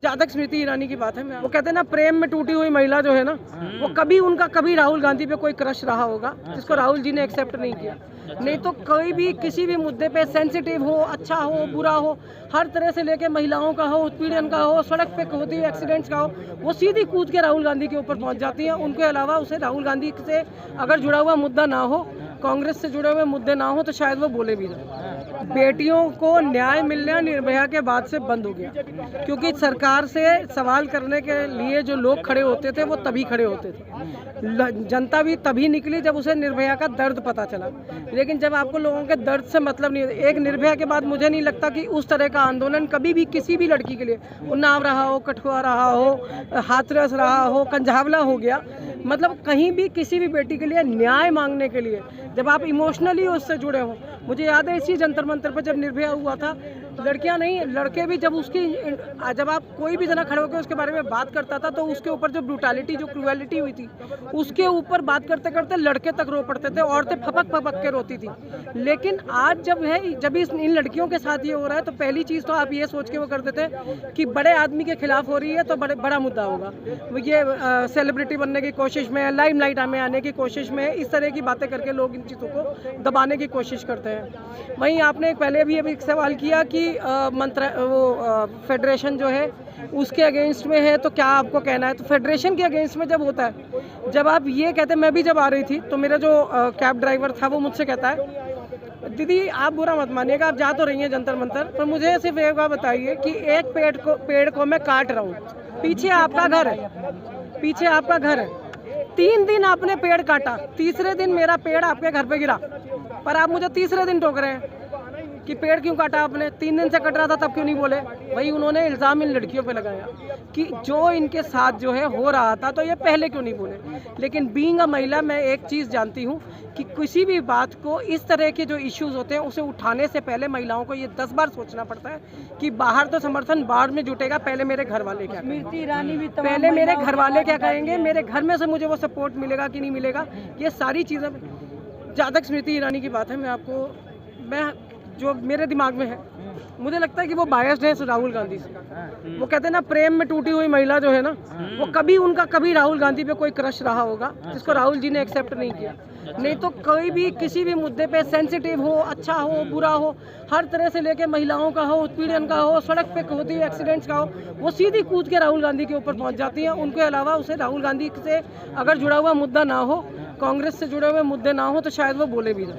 जहाँ तक स्मृति ईरानी की बात है, वो कहते हैं ना, प्रेम में टूटी हुई महिला जो है ना, वो कभी राहुल गांधी पे कोई क्रश रहा होगा जिसको राहुल जी ने एक्सेप्ट नहीं किया। नहीं तो कोई भी किसी भी मुद्दे पे सेंसिटिव हो, अच्छा हो, बुरा हो, हर तरह से लेके महिलाओं का हो, उत्पीड़न का हो, सड़क पे होती हुई एक्सीडेंट्स का हो, वो सीधी कूद के राहुल गांधी के ऊपर पहुंच जाती हैं। उनके अलावा उसे राहुल गांधी से अगर जुड़ा हुआ मुद्दा ना हो, कांग्रेस से जुड़े हुए मुद्दे ना हो, तो शायद वो बोले भी ना। बेटियों को न्याय मिलना निर्भया के बाद से बंद हो गया, क्योंकि सरकार से सवाल करने के लिए जो लोग खड़े होते थे वो तभी खड़े होते थे। जनता भी तभी निकली जब उसे निर्भया का दर्द पता चला। लेकिन जब आपको लोगों के दर्द से मतलब नहीं, एक निर्भया के बाद मुझे नहीं लगता कि उस तरह का आंदोलन कभी भी किसी भी लड़की के लिए, उन्नाव रहा हो, कठुआ रहा हो, हाथरस रहा हो, कंझावला हो गया, मतलब कहीं भी किसी भी बेटी के लिए न्याय मांगने के लिए जब आप इमोशनली उससे जुड़े हो। मुझे याद है इसी जंतर मंतर पर जब निर्भया हुआ था, लड़कियां नहीं लड़के भी जब आप कोई भी जना खड़े होकर उसके बारे में बात करता था तो उसके ऊपर जो ब्रूटैलिटी, जो क्रूएलिटी हुई थी, उसके ऊपर बात करते करते लड़के तक रो पड़ते थे, औरतें फपक फपक के रोती थी। लेकिन आज जब इन लड़कियों के साथ ये हो रहा है, तो पहली चीज़ तो आप ये सोच के वो करते थे कि बड़े आदमी के खिलाफ हो रही है तो बड़ा मुद्दा होगा, ये सेलिब्रिटी बनने की कोशिश में, लाइमलाइट में आने की कोशिश में, इस तरह की बातें करके लोग इन चीज़ों को दबाने की कोशिश करते हैं। वहीं आपने पहले भी अभी एक सवाल किया कि फेडरेशन जो है उसके अगेंस्ट में है, तो क्या आपको कहना है? तो फेडरेशन के अगेंस्ट में जब होता है, जब आप ये कहते हैं, मैं भी जब आ रही थी तो मेरा जो कैब ड्राइवर था वो मुझसे कहता है, दीदी आप बुरा मत मानिएगा, आप जा तो रही हैं जंतर मंतर, पर मुझे सिर्फ एक बात बताइए कि एक पेड़ को मैं काट रहा हूँ, पीछे आपका घर है, 3 दिन आपने पेड़ काटा, तीसरे दिन मेरा पेड़ आपके घर पे गिरा, पर आप मुझे तीसरे दिन टोक रहे हैं कि पेड़ क्यों काटा आपने, 3 दिन से कट रहा था तब क्यों नहीं बोले? वही उन्होंने इल्ज़ाम इन लड़कियों पे लगाया कि जो इनके साथ जो है हो रहा था तो ये पहले क्यों नहीं बोले। लेकिन बीइंग अ महिला मैं एक चीज़ जानती हूँ कि किसी भी बात को, इस तरह के जो इश्यूज़ होते हैं उसे उठाने से पहले महिलाओं को ये 10 बार सोचना पड़ता है कि बाहर तो समर्थन बाद में जुटेगा, पहले मेरे घर वाले क्या कहेंगे, पहले मेरे घर वाले क्या कहेंगे, मेरे घर में से मुझे वो सपोर्ट मिलेगा कि नहीं मिलेगा, ये सारी चीज़ें। जहाँ तक स्मृति ईरानी की बात है, मैं जो मेरे दिमाग में है, मुझे लगता है कि वो बायस्ड है राहुल गांधी से। वो कहते हैं ना, प्रेम में टूटी हुई महिला जो है ना, वो कभी राहुल गांधी पे कोई क्रश रहा होगा जिसको राहुल जी ने एक्सेप्ट नहीं किया। नहीं तो कोई भी किसी भी मुद्दे पे सेंसिटिव हो, अच्छा हो, बुरा हो, हर तरह से लेके महिलाओं का हो, उत्पीड़न का हो, सड़क पे होती हुई एक्सीडेंट्स का हो, वो सीधी कूद के राहुल गांधी के ऊपर पहुंच जाती हैं। उनके अलावा उसे राहुल गांधी से अगर जुड़ा हुआ मुद्दा ना हो, कांग्रेस से जुड़े हुए मुद्दे ना हो, तो शायद वो बोले भी ना।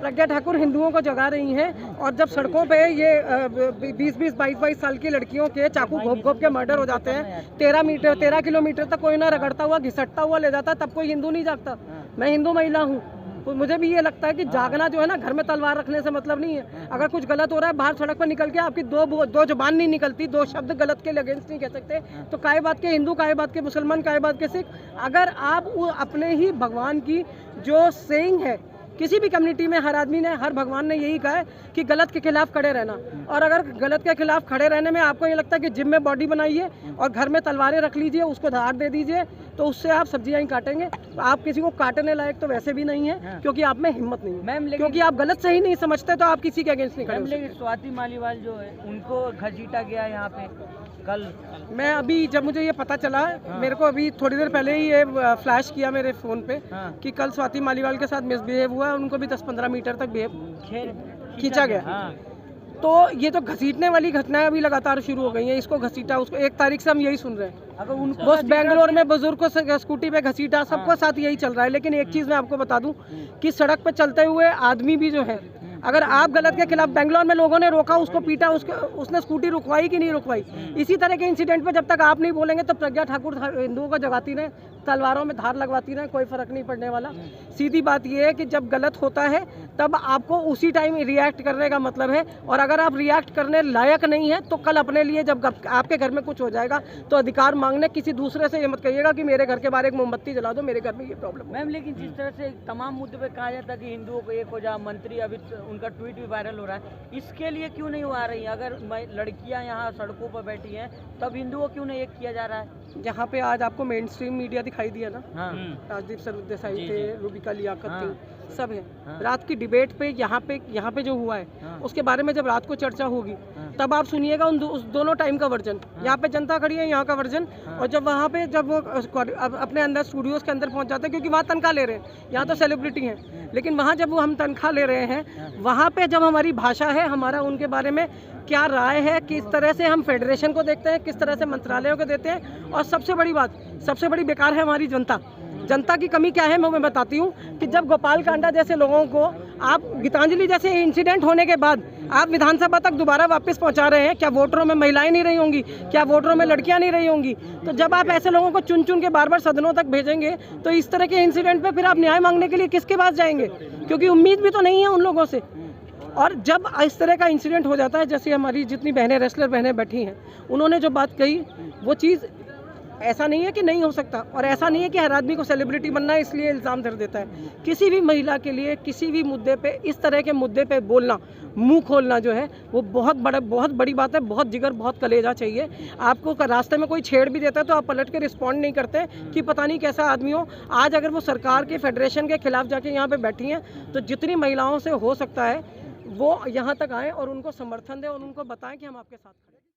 प्रज्ञा ठाकुर हिंदुओं को जगा रही हैं, और जब सड़कों पे ये 20-20, 22-22 साल की लड़कियों के चाकू घोप के मर्डर हो जाते हैं, 13 किलोमीटर तक कोई ना रगड़ता हुआ, घिसटता हुआ ले जाता, तब कोई हिंदू नहीं जागता। मैं हिंदू महिला हूँ, तो मुझे भी ये लगता है कि जागना जो है ना, घर में तलवार रखने से मतलब नहीं है। अगर कुछ गलत हो रहा है, बाहर सड़क पर निकल के आपकी दो जुबान नहीं निकलती, 2 शब्द गलत के अगेंस्ट नहीं कह सकते, तो काय बात के हिंदू, काय बात के मुसलमान, काय बात के सिख। अगर आप अपने ही भगवान की जो सेइंग है, किसी भी कम्युनिटी में हर आदमी ने, हर भगवान ने यही कहा है कि गलत के खिलाफ खड़े रहना, और अगर गलत के खिलाफ खड़े रहने में आपको ये लगता है कि जिम में बॉडी बनाइए और घर में तलवारें रख लीजिए, उसको धार दे दीजिए, तो उससे आप सब्जियां ही काटेंगे। आप किसी को काटने लायक तो वैसे भी नहीं है, क्योंकि आप में हिम्मत नहीं है मैम, क्योंकि आप गलत सही नहीं समझते, तो आप किसी के अगेंस्ट नहीं खड़े। लेकिन स्वाति मालीवाल जो है, उनको घसीटा गया यहाँ पे कल। मैं अभी जब मुझे ये पता चला, मेरे को अभी थोड़ी देर पहले ही ये फ्लैश किया मेरे फ़ोन पे कि कल स्वाति मालीवाल के साथ मिसबिहेव हुआ, उनको भी 10-15 मीटर तक खींचा गया। तो ये जो घसीटने वाली घटनाएं अभी लगातार शुरू हो गई हैं, इसको घसीटा, उसको 1 तारीख से हम यही सुन रहे हैं। अगर उनको बेंगलोर में बुजुर्ग को स्कूटी पे घसीटा, सबको साथ यही चल रहा है। लेकिन एक चीज़ मैं आपको बता दूं कि सड़क पर चलते हुए आदमी भी जो है, अगर आप गलत के खिलाफ, बेंगलोर में लोगों ने रोका, उसको पीटा, उसने स्कूटी रुकवाई कि नहीं रुकवाई, इसी तरह के इंसिडेंट पे जब तक आप नहीं बोलेंगे तो प्रज्ञा ठाकुर हिंदुओं को जगाती रहे, तलवारों में धार लगवाती रहे, कोई फर्क नहीं पड़ने वाला। सीधी बात यह है कि जब गलत होता है तब आपको उसी टाइम रिएक्ट करने का मतलब है, और अगर आप रिएक्ट करने लायक नहीं है तो कल अपने लिए जब आपके घर में कुछ हो जाएगा तो अधिकार मांगने किसी दूसरे से ये मत कहिएगा कि मेरे घर के बाहर एक मोमबत्ती जला दो, मेरे घर में ये प्रॉब्लम। मैम, लेकिन जिस तरह से तमाम मुद्दों पे कहा जाता है कि हिंदुओं को एक हो जा, मंत्री अभी उनका ट्वीट भी वायरल हो रहा है, इसके लिए क्यों नहीं आ रही? अगर लड़कियां यहाँ सड़कों पर बैठी हैं तब हिंदुओं क्यों नहीं एक किया जा रहा है? जहाँ पे आज आपको मेन स्ट्रीम मीडिया दिखाई दिया ना, राजदीप सरदेसाई थे, रूबिका लियाकत थी, सब है। रात की डिबेट पे यहाँ पे जो हुआ है उसके बारे में जब रात को चर्चा होगी तब आप सुनिएगा उस दोनों टाइम का वर्जन। यहाँ पे जनता खड़ी है, यहाँ का वर्जन। और जब वहाँ पे जब वो अपने अंदर स्टूडियोज़ के अंदर पहुँच जाते हैं, क्योंकि वहाँ तनख्वाह ले रहे हैं, यहाँ तो सेलिब्रिटी हैं, लेकिन वहाँ जब वो हम तनख्वाह ले रहे हैं, वहाँ पे जब हमारी भाषा है, हमारा उनके बारे में क्या राय है, किस तरह से हम फेडरेशन को देखते हैं, किस तरह से मंत्रालयों को देते हैं, और सबसे बड़ी बात, सबसे बड़ी बेकार है हमारी जनता। जनता की कमी क्या है मैं बताती हूँ कि जब गोपाल कांडा जैसे लोगों को आप गीतांजलि जैसे इंसिडेंट होने के बाद आप विधानसभा तक दोबारा वापस पहुंचा रहे हैं, क्या वोटरों में महिलाएं नहीं रही होंगी, क्या वोटरों में लड़कियां नहीं रही होंगी? तो जब आप ऐसे लोगों को चुन चुन के बार बार सदनों तक भेजेंगे तो इस तरह के इंसिडेंट पे फिर आप न्याय मांगने के लिए किसके पास जाएंगे? क्योंकि उम्मीद भी तो नहीं है उन लोगों से। और जब इस तरह का इंसिडेंट हो जाता है, जैसे हमारी जितनी बहनें रेसलर बहनें बैठी हैं, उन्होंने जो बात कही, वो चीज़ ऐसा नहीं है कि नहीं हो सकता, और ऐसा नहीं है कि हर आदमी को सेलिब्रिटी बनना है इसलिए इल्ज़ाम धर देता है। किसी भी महिला के लिए किसी भी मुद्दे पे, इस तरह के मुद्दे पे बोलना, मुंह खोलना जो है वो बहुत बड़ी बात है। बहुत जिगर, बहुत कलेजा चाहिए। आपको रास्ते में कोई छेड़ भी देता है तो आप पलट के रिस्पॉन्ड नहीं करते कि पता नहीं कैसा आदमी हो। आज अगर वो सरकार के फेडरेशन के खिलाफ जाके यहाँ पे बैठी हैं, तो जितनी महिलाओं से हो सकता है वो यहाँ तक आएँ और उनको समर्थन दें और उनको बताएं कि हम आपके साथ खड़े हैं।